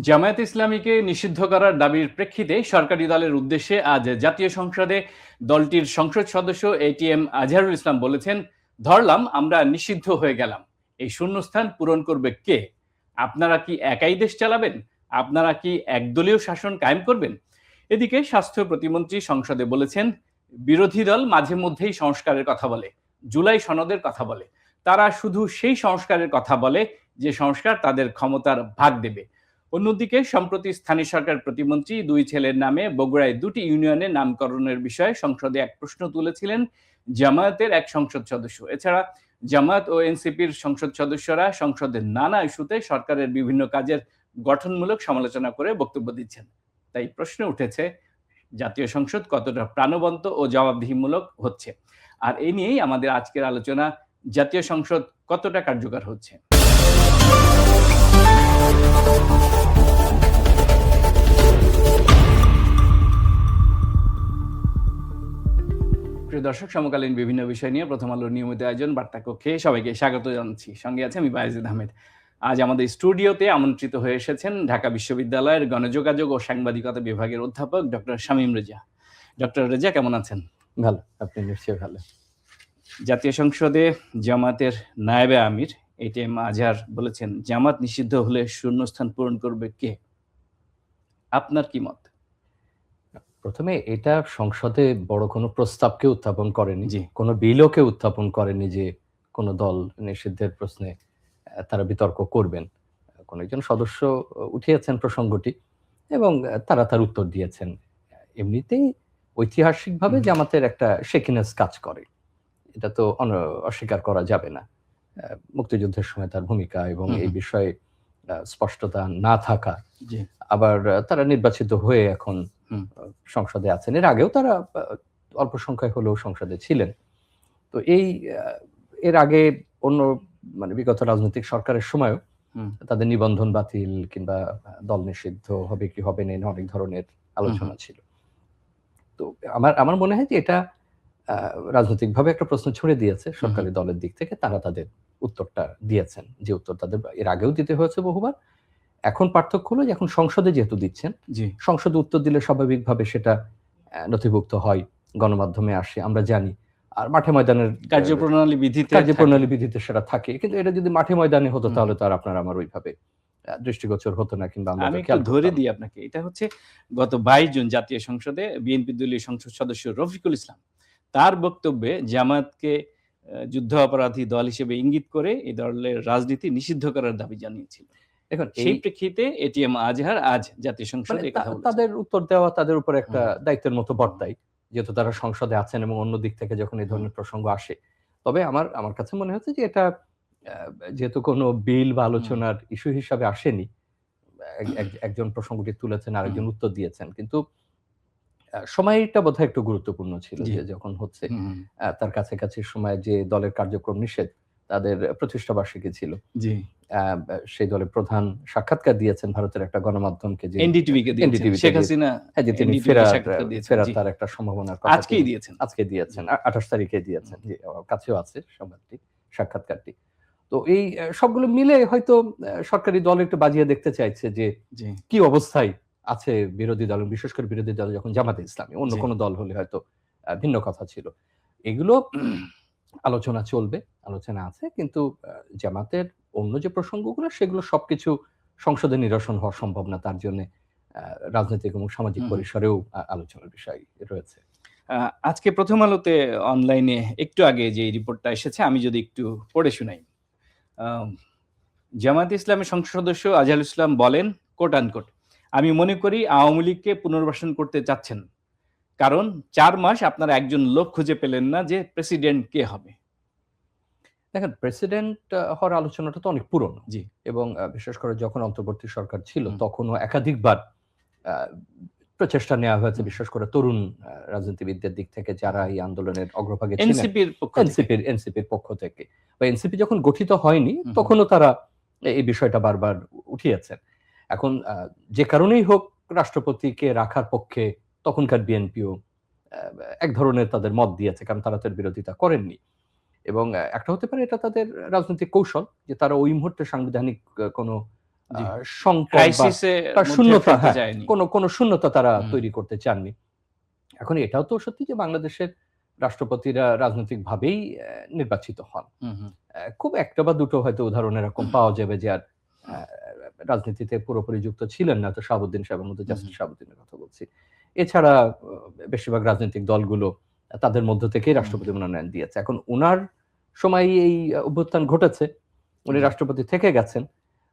জামায়াতে ইসলামীকে নিষিদ্ধ করার দাবির প্রেক্ষিতে সরকারি দলের উদ্দেশ্যে আজ জাতীয় সংসদে দলটির সংসদ সদস্য এটিএম আজহারুল ইসলাম বলেছেন, ধরলাম আমরা নিষিদ্ধ হয়ে গেলাম, এই শূন্যস্থান পূরণ করবে কে? আপনারা কি একাই দেশ চালাবেন? আপনারা কি একদলীয় শাসন কায়েম করবেন? এদিকে স্বাস্থ্য প্রতিমন্ত্রী সংসদে বলেছেন, বিরোধী দল মাঝে মধ্যেই সংস্কারের কথা বলে, জুলাই সনদের কথা বলে, তারা শুধু সেই সংস্কারের কথা বলে যে সংস্কার তাদের ক্ষমতার ভাগ দেবে। অন্যদিকে সম্প্রতি স্থানীয় সরকার প্রতিমন্ত্রী দুই ছেলের নামে বগুড়ায় দুটি ইউনিয়নের নামকরণের বিষয়ে সংসদে এক প্রশ্ন তুলেছিলেন জামায়াতের এক সংসদ সদস্য। এছাড়া জামায়াত ও এনসিপির সংসদ সদস্যরা সংসদের নানা ইস্যুতে সরকারের বিভিন্ন কাজের গঠনমূলক সমালোচনা করে বক্তব্য দিচ্ছেন। তাই প্রশ্ন উঠেছে, জাতীয় সংসদ কতটা প্রাণবন্ত ও জবাবদিহিমূলক হচ্ছে। আর এই নিয়েই আমাদের আজকের আলোচনা, জাতীয় সংসদ কতটা কার্যকর হচ্ছে। প্রিয় দর্শক, সমকালীন বিভিন্ন বিষয় নিয়ে প্রথম আলোর নিয়মিত আয়োজন বার্তা কক্ষে সবাইকে স্বাগত জানাচ্ছি। সঙ্গে আছে আমি বায়েজিদ আহমেদ। আজ আমাদের স্টুডিওতে আমন্ত্রিত হয়ে এসেছেন ঢাকা বিশ্ববিদ্যালয়ের গণযোগাযোগ ও সাংবাদিকতা বিভাগের অধ্যাপক ডক্টর শামীম রেজা। ডক্টর রেজা, কেমন আছেন? ভালো, আপনি নিশ্চয়ই ভালো। জাতীয় সংসদে জামাতের নায়েবে আমির এটিএম আজহার বলেছেন, জামাত নিষিদ্ধ হলে শূন্যস্থান পূরণ করবে কে? আপনার কি মত? প্রথমে এটা সংসদে বড় কোনো প্রস্তাবকে উত্থাপন করেনি, জি। কোনো বিলকে উত্থাপন করেনি যে কোনো দল নিষিদ্ধের প্রশ্নে তারা বিতর্ক করবেন। কোনো একজন সদস্য উঠিয়েছেন প্রসঙ্গটি এবং তারা তার উত্তর দিয়েছেন। এমনিতেই ঐতিহাসিকভাবে জামাতের একটা শেকিনেস কাজ করে, এটা তো অস্বীকার করা যাবে না। মুক্তিযুদ্ধের সময় তার ভূমিকা এবং এই বিষয়ে স্পষ্টতা না থাকা, জি। আবার তারা নির্বাচিত হয়ে এখন সংসদে আছেন। এর আগেও তারা অল্প সংখ্যায় হলেও সংসদে ছিলেন। তো এর আগে অন্য বিগত রাজনৈতিক সরকারের সময়ও তাদের নিবন্ধন বাতিল কিংবা দল নিষিদ্ধ হবে কি হবে না, অনেক ধরনের আলোচনা ছিল। তো আমার মনে হয় যে এটা রাজনৈতিকভাবে একটা প্রশ্ন ছুড়ে দিয়েছে সরকারি দলের দিক থেকে। তারা তাদের উত্তরটা দিয়েছেন, যে উত্তর তাদের এর আগেও দিতে হয়েছে বহুবার। এখন পার্থক্য হলো যে এখন সংসদে যেহেতু দিচ্ছেন, সংসদে উত্তর দিলে স্বাভাবিকভাবে সেটা নথিভুক্ত হয়, গণমাধ্যমে আসে, আমরা জানি। আর মাঠে ময়দানের কার্যপ্রণালী বিধিতে সেটা থাকে। কিন্তু এটা যদি মাঠে ময়দানে হতো তাহলে তো আর আপনার আমার ওইভাবে দৃষ্টিগোচর হতো না, কিংবা আমি একটু ধরে দিই আপনাকে। এটা হচ্ছে গত 22 জুন জাতীয় সংসদে বিএনপি দলীয় সংসদ সদস্য রফিকুল ইসলাম তার বক্তব্যে জামায়াতকে যুদ্ধ অপরাধী দল হিসেবে ইঙ্গিত করে এই দলের রাজনীতি নিষিদ্ধ করার দাবি জানিয়েছিল। এখন সেই প্রেক্ষিতে এটিএম আজহার আজ জাতীয় সংসদে কথা বলেছেন। তাদের উত্তর দেওয়া তাদের উপর একটা দায়িত্বের মতো বর্তায়, যেহেতু তারা সংসদে আছেন এবং অন্য দিক থেকে যখন এই ধরনের প্রসঙ্গ আসে। তবে আমার কাছে মনে হচ্ছে যে এটা যেহেতু কোনো বিল বা আলোচনার ইস্যু হিসাবে আসেনি, একজন প্রসঙ্গটি তুলেছেন, আরেকজন উত্তর দিয়েছেন, কিন্তু সময়টা বোধহয় একটু গুরুত্বপূর্ণ ছিল। যে যখন হচ্ছে তার কাছাকাছি সময় যে দলের কার্যক্রম নিষেধ, তাদের প্রতিষ্ঠা বার্ষিকী ছিল। জি। সেই দলের প্রধান সাক্ষাৎকার দিয়েছেন ভারতের একটা গণমাধ্যমকে, যে এনডিটিভি কে দিয়েছেন। শেখ হাসিনা যে তিনি ফেরার তার একটা সম্ভাবনার কথা আজকে দিয়েছেন, 28 তারিখে দিয়েছেন। যে কাছেও আছে সংবাদটি, সাক্ষাৎকারটি। তো এই সবগুলো মিলে হয়তো সরকারি দল একটু বাজিয়ে দেখতে চাইছে যে কি অবস্থায় আছে বিরোধী দল, বিশেষ করে বিরোধী দল যখন জামাতে ইসলামী। অন্য কোনো দল হলে হয়তো ভিন্ন কথা ছিল। এগুলো আলোচনা চলবে, আলোচনা আছে, কিন্তু জামাতের অন্য যে প্রসঙ্গগুলো সেগুলো সবকিছু সংসদে নিরসন হওয়া সম্ভব না। তার জন্য রাজনৈতিক এবং সামাজিক পরিসরেও আলোচনার বিষয় রয়েছে। আজকে প্রথম আলোতে অনলাইনে একটু আগে যে রিপোর্টটা এসেছে, আমি যদি একটু পড়ে শোনাই। জামায়াত ইসলামের সংসদ সদস্য আজহারুল ইসলাম বলেন, কোট আনকোট, আমি মনে করি আওয়ামী লীগকে পুনর্বাসন করতে চাচ্ছেন, কারণ 4 মাস আপনারা একজন লোক খুঁজে পেলেন না যে প্রেসিডেন্ট কে হবে। দেখেন, প্রেসিডেন্ট হওয়ার আলোচনাটা তো অনেক পুরনো, এবং বিশেষ করে যখন অন্তর্বর্তী সরকার ছিল তখনও একাধিকবার প্রচেষ্টা নেওয়া হয়েছে, বিশেষ করে তরুণ রাজনীতিবিদদের দিক থেকে, যারা এই আন্দোলনের অগ্রভাগে ছিলেন, এনসিপির পক্ষ থেকে। বা এনসিপি যখন গঠিত হয়নি তখনও তারা এই বিষয়টা বারবার উঠিয়েছেন। এখন যে কারণেই হোক, রাষ্ট্রপতিকে রাখার পক্ষে তখনকার বিএনপিও এক ধরনের তাদের মত দিয়েছে, কারণ তারা তার বিরোধিতা করেননি। এবং একটা হতে পারে এটা তাদের রাজনৈতিক কৌশল, যে তারা ওই মুহূর্তে সাংবিধানিক কোনো জি। সংকট বা ক্রাইসিসে শূন্যতা, হ্যাঁ, যায়নি। কোনো শূন্যতা তারা হুম। তৈরি করতে চাননি। এখন এটাও তো সত্যি যে বাংলাদেশের রাষ্ট্রপতিরা রাজনৈতিকভাবেই নির্বাচিত হন। হুম, হুম। খুব একটা বা দুটো হয়তো উদাহরণ এরকম পাওয়া যাবে যে আর আ রাজনীতিতে পুরোপুরি যুক্ত ছিলেন না। তো শাহাবুদ্দিন সাহেবের মতো, হুম, জাস্টিস হুম। শাহাবুদ্দিনের কথা বলছি। এছাড়া বেশিরভাগ রাজনৈতিক দলগুলো তাদের মধ্য থেকেই হুম, রাষ্ট্রপতি মনোনয়ন দিয়েছে। এখন উনার সময়ই এই অভ্যুত্থান ঘটেছে। উনি জি। রাষ্ট্রপতি থেকে গেছেন।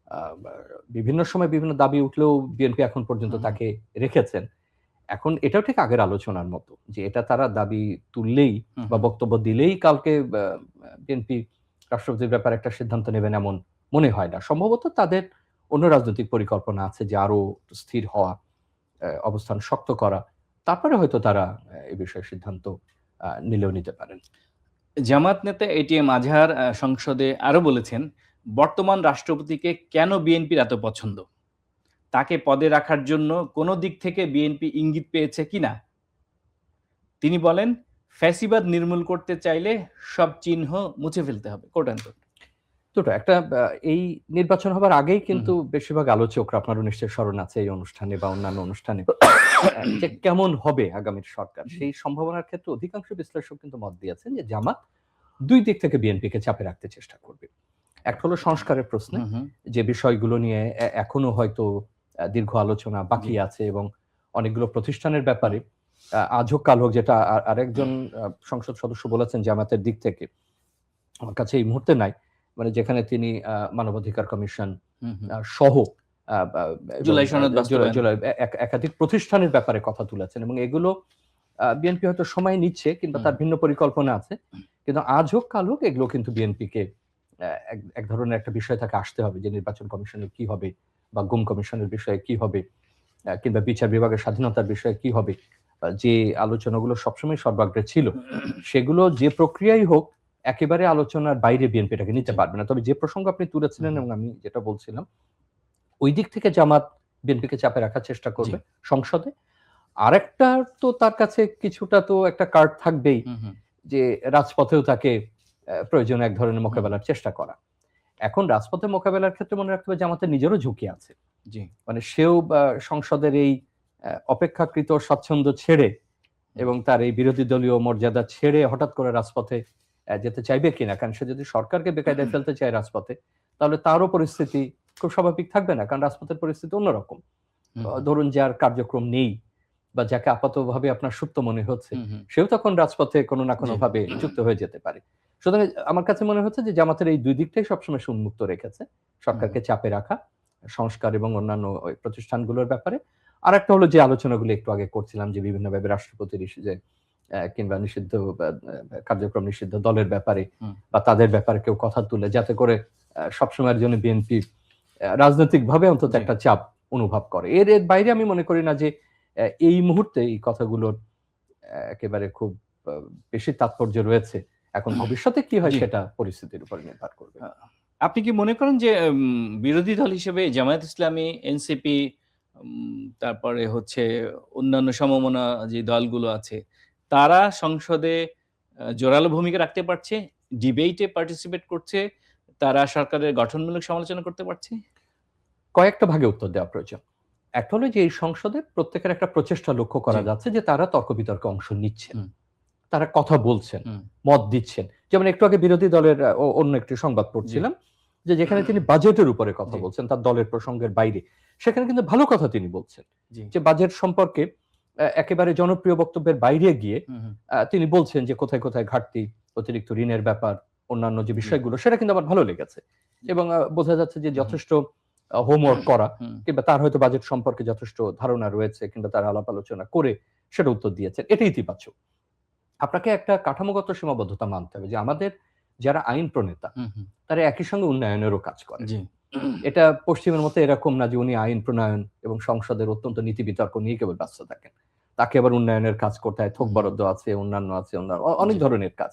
আ বা বিভিন্ন সময় বিভিন্ন দাবি উঠলেও বিএনপি এখন পর্যন্ত হুম, হুম। তাকে রেখেছেন। এখন এটাও ঠিক আগের আলোচনার মতো যে এটা তারা দাবি তুললেই হুম, বা হুম। বক্তব্য দিলেই কালকে বিএনপি রাষ্ট্রপতির ব্যাপারে একটা সিদ্ধান্ত নেবেন এমন মনে হয় না। সম্ভবত তাদের অন্য রাজনৈতিক পরিকল্পনা আছে যে আরো স্থির হওয়া, অবস্থান শক্ত করা। তারপরে হয়তো তারা এ বিষয়ে সিদ্ধান্ত নিলেও নিতে পারেন। জামাত নেতা এটিএম আজহার সংসদে আরো বলেছেন, বর্তমান রাষ্ট্রপতিকে কেন বিএনপির এত পছন্দ? তাকে পদে রাখার জন্য কোন দিক থেকে বিএনপি ইঙ্গিত পেয়েছে কিনা? তিনি বলেন, ফ্যাসিবাদ নির্মূল করতে চাইলে সব চিহ্ন মুছে ফেলতে হবে। Quote and quote. দুটো একটা এই নির্বাচন হবার আগেই হুম, কিন্তু হুম। বেশিরভাগ আলোচকরা আপনারও নিশ্চয়ই স্মরণ আছে এই অনুষ্ঠানে বা অন্যান্য অনুষ্ঠানে যে কেমন হবে আগামীর সরকার সেই সম্ভাবনার ক্ষেত্রে অধিকাংশ বিশ্লেষক কিন্তু মত দিয়েছেন যে জামাত ২ দিক থেকে বিএনপিকে চাপে রাখতে চেষ্টা করবে। একটা হলো সংস্কারের প্রশ্নে, হুম, হুম। যে বিষয়গুলো নিয়ে এখনো হয়তো দীর্ঘ আলোচনা জি। বাকি আছে এবং অনেকগুলো প্রতিষ্ঠানের হুম, ব্যাপারে আজ হোক কাল হোক, যেটা আরেকজন সংসদ সদস্য বলেছেন জামাতের দিক থেকে, আমার কাছে এই মুহূর্তে নাই। মানে যেখানে তিনি মানবাধিকার কমিশন হুম, হুম। সহ বা এবং জুলাই সনদ জুলাই বাস্তবায়ন। জুলাই একাধিক প্রতিষ্ঠানের ব্যাপারে কথা তুলেছেন এবং এগুলো বিএনপি হয়তো সময় নিচ্ছে কিংবা হুম, তার ভিন্ন পরিকল্পনা আছে। কিন্তু আজ হোক কাল হোক এগুলো কিন্তু বিএনপিকে এক ধরনের একটা বিষয় থেকে আসতে হবে যে নির্বাচন কমিশনের কি হবে বা গুম কমিশনের বিষয়ে কি হবে, কিংবা বিচার বিভাগের স্বাধীনতার বিষয়ে কি হবে। যে আলোচনাগুলো সবসময় সর্বাগ্রে ছিল, সেগুলো যে প্রক্রিয়াই হোক একেবারে আলোচনার বাইরে বিএনপি এটাকে নিতে জি। পারবে না। তবে যে প্রসঙ্গ আপনি হুম, তুলেছিলেন হুম। এবং আমি যেটা বলছিলাম, ওই দিক থেকে জামাত বিএনপিকে চাপে রাখার চেষ্টা জি। করবে সংসদে। আরেকটা তো তার কাছে কিছুটা তো একটা কার্ড থাকবেই হুম, হুম। যে রাজপথেও তাকে প্রয়োজনে এক ধরনের হুম, হুম। মোকাবেলার চেষ্টা করা। এখন রাজপথে মোকাবেলার ক্ষেত্রে মনে রাখতে হবে জামাতের নিজেরও ঝুঁকি আছে। জি। মানে সেও সংসদের এই অপেক্ষাকৃত স্বাচ্ছন্দ্য ছেড়ে হুম, এবং তার এই বিরোধী দলীয় মর্যাদা ছেড়ে হঠাৎ করে রাজপথে যেতে চাইবে কিনা? কারণ সে যদি সরকারকে বেকায়দায় ফেলতে চায় রাজপথে, তাহলে তারও পরিস্থিতি খুব স্বাভাবিক থাকবে না। কারণ রাজপথের পরিস্থিতি অন্যরকম। হুম, হুম। ধরুন যার কার্যক্রম নেই বা যাকে আপাতভাবে আপনার সুপ্ত মনে হচ্ছে, হুম, হুম। সেও তখন রাজপথে কোনো না জি। কোনোভাবে যুক্ত হয়ে যেতে পারে। সুতরাং আমার কাছে মনে হচ্ছে যে জামাতের এই ২ দিকটাই সবসময় সে উন্মুক্ত রেখেছে। হুম, হুম। সরকারকে চাপে রাখা, সংস্কার এবং অন্যান্য ওই প্রতিষ্ঠানগুলোর ব্যাপারে। আরেকটা হলো যে আলোচনাগুলো একটু আগে করছিলাম যে বিভিন্নভাবে রাষ্ট্রপতির ইস্যুতে কিংবা নিষিদ্ধ বা কার্যক্রম নিষিদ্ধ দলের ব্যাপারে হুম। বা তাদের ব্যাপারে কেউ কথা তুলে যাতে করে সবসময়ের জন্য বিএনপি রাজনৈতিকভাবে অন্তত জি। একটা চাপ অনুভব করে। এর বাইরে আমি মনে করি না যে এই মুহূর্তে এই কথাগুলোর একেবারে খুব আ বেশি তাৎপর্য রয়েছে। এখন ভবিষ্যতে কি হয় জি। সেটা পরিস্থিতির উপর নির্ভর করবে। আ আপনি কি মনে করেন যে বিরোধী দল হিসেবে জামায়াত ইসলামী, এনসিপি, তারপরে হচ্ছে অন্যান্য সমমনা যে দলগুলো আছে, তারা সংসদে জোরালো ভূমিকা রাখতে পারছে? ডিবেটে পার্টিসিপেট করছে? তারা সরকারের গঠনমূলক সমালোচনা করতে পারছে? কয়েকটা ভাগে উত্তর দেওয়া প্রয়োজন। একটা হলো যে এই সংসদে প্রত্যেকের একটা প্রচেষ্টা লক্ষ্য জি। করা যাচ্ছে যে তারা তর্ক-বিতর্কে অংশ নিচ্ছেন। হুম, তারা কথা বলছেন, হুম। মত দিচ্ছেন। যেমন একটু আগে বিরোধী দলের অন্য একটি সংবাদ জি, পড়ছিলাম যে যেখানে তিনি বাজেটের উপরে কথা জি, বলছেন, তার দলের প্রসঙ্গের বাইরে। সেখানে কিন্তু ভালো কথা তিনি বলছেন। জি। যে বাজেট সম্পর্কে একেবারে জনপ্রিয় বক্তব্যের বাইরে গিয়ে হুম, হুম। তিনি বলছেন যে কোথায়, কোথায় ঘাটতি, অতিরিক্ত ঋণের ব্যাপার, অন্যান্য যে জি, বিষয়গুলো সেটা কিন্তু আমার ভালো লেগেছে। জি। এবং বোঝা যাচ্ছে যে হুম, হুম। যথেষ্ট হোমওয়ার্ক করা হুম, কিংবা তার হয়তো বাজেট সম্পর্কে যথেষ্ট ধারণা রয়েছে কিংবা তার আলাপ আলোচনা করে সেটা উত্তর দিয়েছেন। এটা ইতিবাচক। আপনাকে একটা কাঠামোগত সীমাবদ্ধতা মানতে হবে যে আমাদের যারা আইন প্রণেতা হুম, হুম। তারা একই সঙ্গে উন্নয়নেরও কাজ করেন। জি। এটা পশ্চিমের মতো এরকম না যে উনি আইন প্রণয়ন এবং সংসদের অত্যন্ত নীতি বিতর্ক নিয়ে কেবল ব্যস্ত থাকেন। তাকে আবার উন্নয়নের কাজ করতে হয়। থোক হুম, হুম। বরাদ্দ আছে, অন্যান্য আছে, অনেক জি। ধরনের কাজ।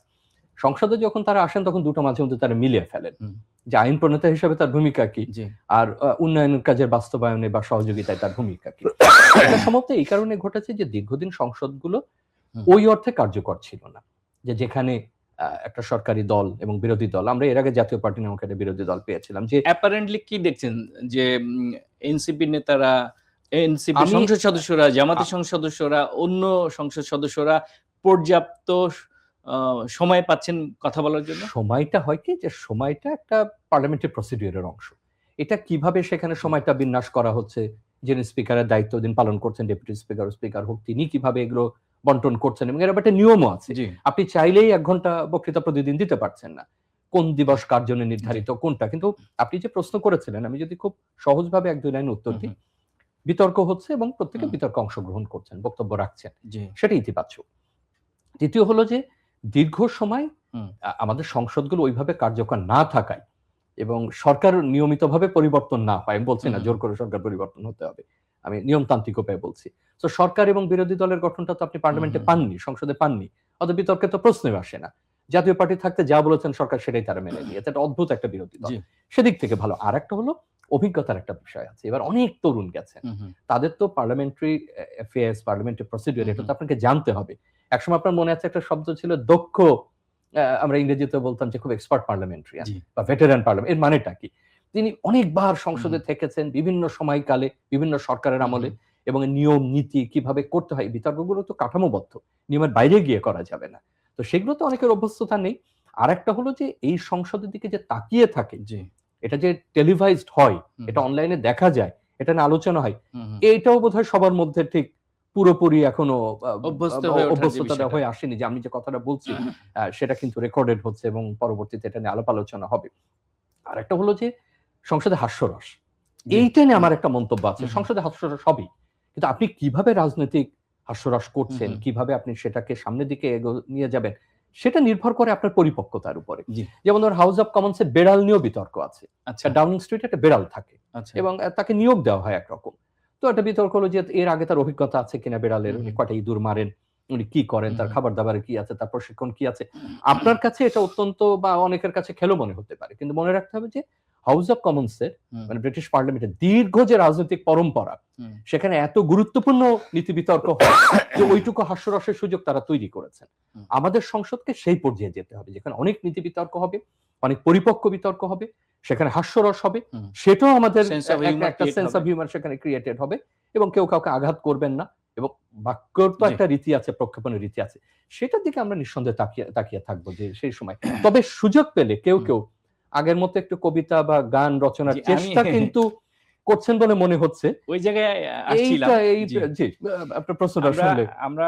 সংসদে যখন তারা আসেন তখন দুটো মাঝে মধ্যে তারা মিলিয়ে ফেলেন। হুম, যে আইন প্রণেতা হিসেবে তার ভূমিকা কি? জি। আর উন্নয়নের কাজের বাস্তবায়নে বা সহযোগিতায় তার ভূমিকা কি? এটা সম্ভবত এই কারণে ঘটেছে যে দীর্ঘদিন সংসদগুলো হুম, ওই অর্থে কার্যকর ছিল না। যে যেখানে একটা সরকারি দল এবং বিরোধী দল, আমরা এর আগে জাতীয় পার্টি নামক একটা বিরোধী দল পেয়েছিলাম, যে অ্যাপারেন্টলি কি দেখছেন যে এনসিপি নেতারা, এনসিপি আমি সংসদ সদস্যরা, জামাতের সংসদ সদস্যরা, অন্য সংসদ সদস্যরা পর্যাপ্ত সময় পাচ্ছেন কথা বলার জন্য? সময়টা হয় কি, যে সময়টা একটা পার্লামেন্টের প্রসিডিউরের অংশ। এটা কিভাবে সেখানে সময়টা বিন্যাস করা হচ্ছে, যিনি স্পিকারের দায়িত্ব দিন পালন করছেন, ডেপুটি স্পিকার স্পিকার হোক, তিনি কিভাবে এগুলো বন্টন করছেন, এবং এর একটা নিয়মও আছে। জি আপনি চাইলেই 1 ঘন্টা বক্তৃতা প্রতিদিন দিতে পারছেন না। কোন দিবস কার জন্য নির্ধারিত কোনটা। কিন্তু আপনি যে প্রশ্ন করেছিলেন, আমি যদি খুব সহজভাবে 1-2 লাইন উত্তর দিই, বিতর্ক হচ্ছে এবং প্রত্যেকে বিতর্কে অংশগ্রহণ করছেন, বক্তব্য রাখছেন, জি সেটা ইতিবাচক। দ্বিতীয় হলো যে দীর্ঘ সময় হুম, আমাদের সংসদগুলো ওইভাবে কার্যকর না থাকায় এবং সরকার নিয়মিতভাবে পরিবর্তন না পায়, আমি বলছি না জোর করে সরকার পরিবর্তন হতে হবে, আমি নিয়মতান্ত্রিক উপায়ে বলছি। তো সরকার এবং বিরোধী দলের গঠনটা তো আপনি পার্লামেন্টে পাননি, সংসদে পাননি, অত বিতর্কে তো প্রশ্নই আসে না। জাতীয় পার্টি থাকতে যা বলেছেন সরকার সেটাই তারা মেনে নিয়েছে, এটা অদ্ভুত একটা বিরোধী দল, জি সেদিক থেকে ভালো। আর একটা হলো অভিজ্ঞতার একটা বিষয় আছে, এবার অনেক তরুণ গেছেন, তাদের তো পার্লামেন্টারি অ্যাফেয়ার্স, পার্লামেন্টারি প্রসিডিউর, এটা তো আপনাকে জানতে হবে। একসময় আপনার মনে আছে একটা শব্দ ছিল দক্ষ, আমরা ইংরেজিতে বলতাম যে খুব এক্সপার্ট পার্লামেন্টারিয়ান জি বা ভেটেরান পার্লামেন্ট, এর মানেটা কি? তিনি অনেকবার সংসদে থেকেছেন বিভিন্ন সময়কালে, বিভিন্ন সরকারের আমলে, এবং নিয়ম নীতি কিভাবে করতে হয়, এই বিতর্কগুলো তো কাঠামোবদ্ধ, নিয়মের বাইরে গিয়ে করা যাবে না। তো সেগুলো তো অনেকের অভ্যস্ততা নেই। আরেকটা হলো যে এই সংসদের দিকে যে তাকিয়ে থাকে, জি এটা যে টেলিভাইজড হয়, এটা অনলাইনে দেখা যায়, এটা নিয়ে আলোচনা হয়, এইটাও বোধহয় সবার মধ্যে ঠিক পুরোপুরি এখনো অভ্যস্ত হয়ে ওঠার যে অভ্যস্ততা বিষয়টা। হয়ে আসেনি, যে আমি যে কথাটা বলছি সেটা কিন্তু রেকর্ডেড হচ্ছে এবং পরবর্তীতে এটা নিয়ে আলাপ আলোচনা হবে। আরেকটা হলো যে সংসদে হাস্যরস, জি এইটা নিয়ে আমার একটা মন্তব্য আছে। সংসদে হাস্যরস হবেই। কিন্তু আপনি কিভাবে রাজনৈতিক হাস্যরস করছেন, কিভাবে আপনি সেটাকে সামনের দিকে নিয়ে যাবেন, সেটা নির্ভর করে আপনার পরিপক্কতার উপরে। জি যেমন ধরুন হাউস অব কমন্সে বেড়াল নিয়েও বিতর্ক আছে। আচ্ছা ডাউনিং স্ট্রিটে একটা বেড়াল থাকে আচ্ছা এবং তাকে নিয়োগ দেওয়া হয় একরকম। তো একটা বিতর্ক হলো যে এর আগে তার অভিজ্ঞতা আছে কিনা বেড়ালের, উনি কয়টা ইঁদুর মারেন, উনি কি করেন, তার খাবার-দাবারে কি আছে, তার প্রশিক্ষণ কি আছে। আপনার কাছে এটা অত্যন্ত বা অনেকের কাছে খেলো মনে হতে পারে। কিন্তু মনে রাখতে হবে যে হাউস অব কমন্স এর, মানে ব্রিটিশ পার্লামেন্টের দীর্ঘ যে রাজনৈতিক পরম্পরা, সেখানে এত গুরুত্বপূর্ণ নীতি বিতর্ক হয় যে ওইটুকু হাস্যরসের সুযোগ তারা তৈরি করেছেন। আমাদের সংসদকে সেই পর্যায়ে যেতে হবে যেখানে অনেক নীতি বিতর্ক হবে, অনেক পরিপক্ক বিতর্ক হবে, সেখানে হাস্যরস হবে, সেটাও আমাদের একটা সেন্স অফ হিউমার সেখানে ক্রিয়েটেড হবে, এবং কেউ কাউকে আঘাত করবেন না, এবং বাক্যর তো একটা রীতি আছে, প্রক্ষেপণের রীতি আছে, সেটার দিকে আমরা নিঃসন্দেহে তাকিয়ে থাকবো যে সেই সময়। তবে সুযোগ পেলে কেউ কেউ আগের মতো একটু কবিতা বা গান রচনার চেষ্টা কিন্তু করছেন বলে মনে হচ্ছে। ওই জায়গায় আসছিলাম। জি, আপনার প্রশ্নটা শুনলে আমরা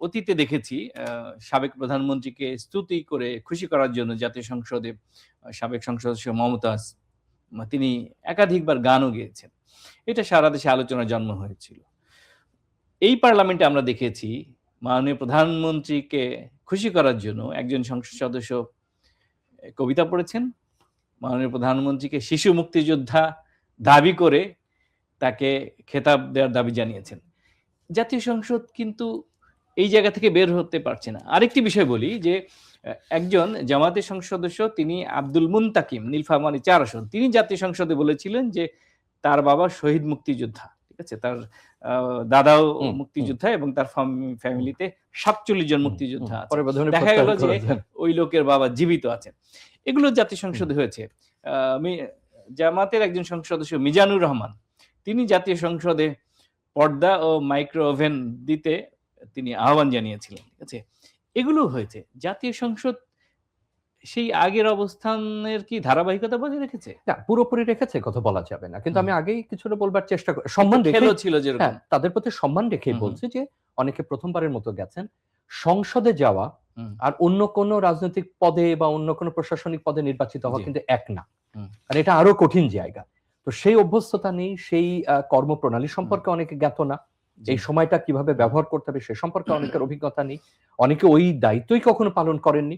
অতীতে দেখেছি সাবেক প্রধানমন্ত্রীকে স্তুতি করে খুশি করার জন্য জাতীয় সংসদে সাবেক সংসদ সদস্য মমতাজ তিনি একাধিকবার গানও গেয়েছেন। এটা সারা দেশে আলোচনার জন্ম হয়েছিল। এই পার্লামেন্টে আমরা দেখেছি মাননীয় প্রধানমন্ত্রীকে খুশি করার জন্য একজন সংসদ সদস্য কবিতা পড়েছেন, মাননীয় প্রধানমন্ত্রীকে শিশু মুক্তিযোদ্ধা দাবি করে তাকে খেতাব দেওয়ার দাবি জানিয়েছেন। জাতীয় সংসদ কিন্তু এই জায়গা থেকে বের হতে পারছে না। আরেকটি বিষয় বলি যে একজন জামায়াতের সংসদ সদস্য, তিনি আব্দুল মুনতাকিম, নীলফামারী ৪ আসন, তিনি জাতীয় সংসদে বলেছিলেন যে তার বাবা শহীদ মুক্তিযোদ্ধা, ঠিক আছে, তার দাদাও মুক্তিযোদ্ধা এবং তার ফ্যামিলিতে ৪৭ জন মুক্তিযোদ্ধা আছে। দেখা গেল যে ওই লোকের বাবা জীবিত আছেন। এগুলো জাতীয় সংসদে হয়েছে। জামাতের একজন সংসদ সদস্য মিজানুর রহমান, তিনি জাতীয় সংসদে পর্দা ও মাইক্রো ওভেন দিতে তিনি আহ্বান জানিয়েছিলেন, ঠিক আছে। এগুলো হয়েছে। জাতীয় সংসদ সেই আগের অবস্থানের কি ধারাবাহিকতা বজায় রেখেছে? না, পুরোপুরি রেখেছে কথা বলা যাবে না। কিন্তু আমি আগেই কিছুটা বলবার চেষ্টা করি, সম্মান রেখে ছিল যেরকম, তাদের প্রতি সম্মান রেখেই বলছি যে অনেকে প্রথমবারের মতো গেছেন। সংসদে যাওয়া আর অন্য কোন রাজনৈতিক পদে বা অন্য কোন প্রশাসনিক পদে নির্বাচিত হওয়া কিন্তু এক না। আর এটা আরো কঠিন জায়গা। তো সেই অভ্যস্ততা নেই, সেই কর্মপ্রণালী সম্পর্কে অনেকে জ্ঞাত না। এই সময়টা কিভাবে ব্যবহার করতে হবে সে সম্পর্কে অনেকের অভিজ্ঞতা নেই। অনেকে ওই দায়িত্বই কখনো পালন করেননি।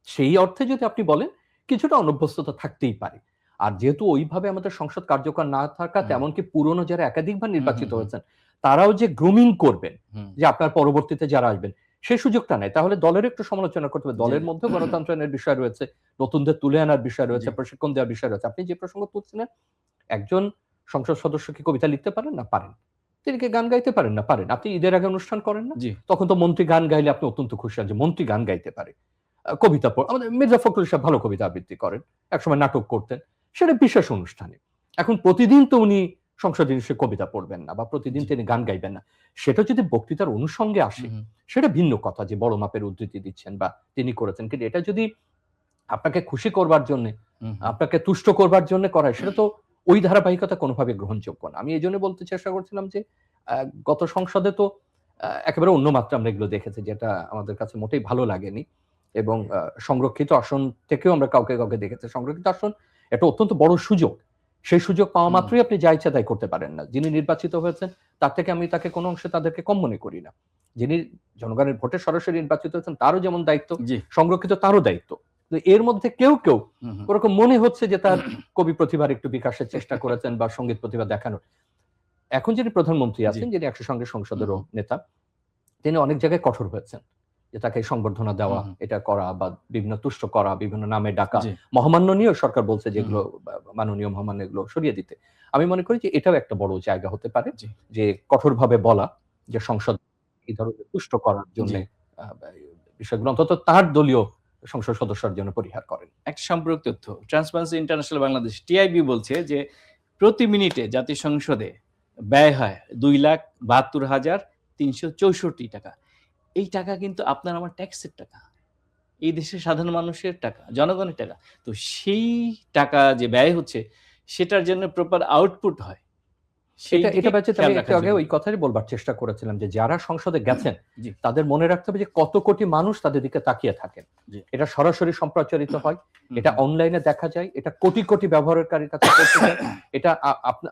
সেই অর্থে যদি আপনি বলেন কিছুটা অনভ্যস্ততা থাকতেই পারে। আর যেহেতু ওইভাবে আমাদের সংসদ কার্যকর না থাকাতে এমনকি পুরনো যারা একাধিকবার নির্বাচিত হয়েছেন তারাও যে গ্রুমিং করবেন যে আপনার পরবর্তীতে যারা আসবেন সেই সুযোগটা নাই। তাহলে দলের একটু সমালোচনা করতে হবে। দলের মধ্যে গণতন্ত্রের বিষয় রয়েছে, নতুনদের তুলে আনার বিষয় রয়েছে, প্রশিক্ষণ দেওয়ার বিষয় রয়েছে। আপনি যে প্রসঙ্গ তুলছিলেন, একজন সংসদ সদস্য কি কবিতা লিখতে পারেন? না, পারেন। তো তিনি কি গান গাইতে পারেন না? পারেন। আপনি ঈদের আগে অনুষ্ঠান করেন না? জি। তখন তো মন্ত্রী গান গাইলে আপনি অত্যন্ত খুশি হন যে মন্ত্রী গান গাইতে পারে। কবিতা আমাদের মির্জা ফখরুল সাহেব ভালো কবিতা আবৃত্তি করেন। একসময় নাটক করতেন। সেটা বিশেষ অনুষ্ঠানে। এখন প্রতিদিন তো উনি সংসদে এসে কবিতা পড়বেন না বা প্রতিদিন জি। তিনি গান গাইবেন না। সেটা যদি বক্তৃতার অনুষঙ্গে আসে, হুম, হুম, সেটা ভিন্ন কথা যে বড় মাপের উদ্ধৃতি দিচ্ছেন বা তিনি করেছেন। কিন্তু এটা যদি আপনাকে খুশি করবার জন্যে, হুম, হুম। আপনাকে তুষ্ট করবার জন্য করা, সেটা তো ওই ধারাবাহিকতা কোনোভাবে গ্রহণযোগ্য না। আমি এজন্য বলতে চেষ্টা করছিলাম যে গত সংসদে তো একেবারে অন্য মাত্রা আমরা এগুলো দেখেছি, যেটা আমাদের কাছে মোটেই ভালো লাগেনি। এবং সংরক্ষিত আসন থেকেও আমরা কাউকে দেখেছি। সংরক্ষিত আসন একটা অত্যন্ত বড় সুযোগ। সেই সুযোগ পাওয়া হুম। মাত্রই আপনি যা ইচ্ছা তাই করতে পারেন না। যিনি নির্বাচিত হয়েছেন তার থেকে আমি তাকে কোনো অংশে তাদেরকে কম মনে করি না। যিনি জনগণের ভোটে সরাসরি নির্বাচিত হয়েছেন তারও যেমন দায়িত্ব, জি। সংরক্ষিত তারও দায়িত্ব। তো এর মধ্যে কেউ হুম, হুম। ওরকম মনে হচ্ছে যে তার কবি প্রতিভার একটু বিকাশের চেষ্টা করেছেন বা সঙ্গীত প্রতিভা দেখানোর। এখন যিনি প্রধানমন্ত্রী জি। আছেন, যিনি একই সঙ্গে সংসদেরও হুম, হুম। নেতা, তিনি অনেক জায়গায় কঠোর হয়েছেন। যে তাকে সংবর্ধনা দেওয়া, হুম, হুম। এটা করা বা বিভিন্ন তুষ্ট করা, বিভিন্ন নামে ডাকা। জি। মহামান্য নিয়েও সরকার বলছে যে হুম, এগুলো হুম। মাননীয় মহামান্য এগুলো সরিয়ে দিতে। আমি মনে করি যে এটাও একটা বড় জায়গা হতে পারে। জি। যে কঠোরভাবে বলা যে সংসদ এই ধরনের তুষ্ট করার জি। জন্যে আ বিষয়গুলো অন্তত তার দলীয় সংসদ সদস্যরা যেন পরিহার করেন। একটা সম্পর্ক তথ্য। ট্রান্সপারেন্সি ইন্টারন্যাশনাল বাংলাদেশ টিআইবি বলছে যে প্রতি মিনিটে জাতীয় সংসদে ব্যয় হয় ২,৭২,৩৬৪ টাকা। এই টাকা কিন্তু আপনার আমার ট্যাক্সের টাকা। এই দেশের সাধারণ মানুষের টাকা, জনগণের টাকা। তো সেই টাকা যে ব্যয় হচ্ছে সেটার জন্য প্রপার আউটপুট হয়। সেই দিকে এটা ব্যতীত খেয়াল আমি একটু রাখা আগে ওই জরুরি। কথাই বলবার চেষ্টা করেছিলাম যে যারা সংসদে গেছেন জি, তাদের মনে রাখতে হবে যে কত কোটি মানুষ তাদের দিকে তাকিয়ে থাকেন। জি। এটা সরাসরি সম্প্রচারিত হয়। হুম, এটা হুম। অনলাইনে দেখা যায়। এটা কোটি ব্যবহারকারীর কাছে পৌঁছে যায়। এটা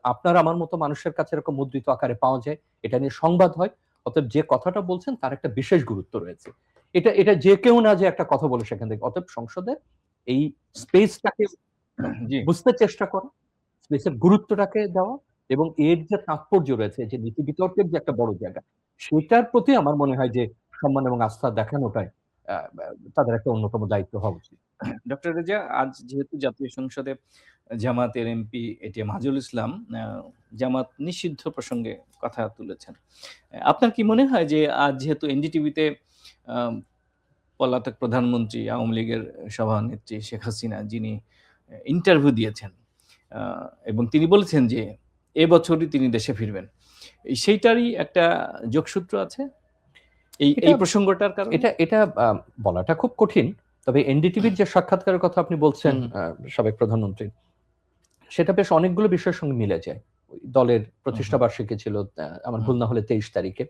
আপনার আমার মতো মানুষের কাছে এরকম মুদ্রিত আকারে পাওয়া যায়। এটা নিয়ে সংবাদ হয়। অতএব যে কথাটা বলছেন তার একটা বিশেষ গুরুত্ব রয়েছে। এটা যে কেউ না যে একটা কথা বলে সেখান থেকে। অতএব সংসদে এই স্পেসটাকে জি। বুঝতে চেষ্টা করা, স্পেসের গুরুত্বটাকে দেওয়া এবং এর যে তাৎপর্য রয়েছে যে নীতি বিতর্কের যে একটা বড় জায়গা, সেটার প্রতি আমার মনে হয় যে সম্মান এবং আস্থা দেখানোটাই আ আ তাদের একটা অন্যতম দায়িত্ব হওয়া উচিত। ডক্টর রেজা, আজ যেহেতু জাতীয় সংসদে জামাতের এমপি এটিএম আজিজুল ইসলাম জামাত নিষিদ্ধ প্রসঙ্গে কথা তুলেছেন। আপনার কি মনে হয় যে আজ যেহেতু এনডিটিভিতে আম পলাতক প্রধানমন্ত্রী আওয়ামী লীগের সভানেত্রী শেখ হাসিনা যিনি ইন্টারভিউ দিয়েছেন আ এবং তিনি বলেছেন যে এবছরই তিনি দেশে ফিরবেন। সেইটারই একটা যোগসূত্র আছে এটা এই প্রসঙ্গটার কারণে? এটা এটা বলাটা খুব কঠিন। তবে এনডিটিভির যে সাক্ষাৎকারের কথা আপনি বলছেন হুম, হুম, সাবেক প্রধানমন্ত্রীর, সেটা বেশ অনেকগুলো বিষয়ের সঙ্গে মিলে যায়। ওই দলের হুম, প্রতিষ্ঠা হুম, বার্ষিকী ছিল আমার হুম, ভুল না হলে ২৩ তারিখে।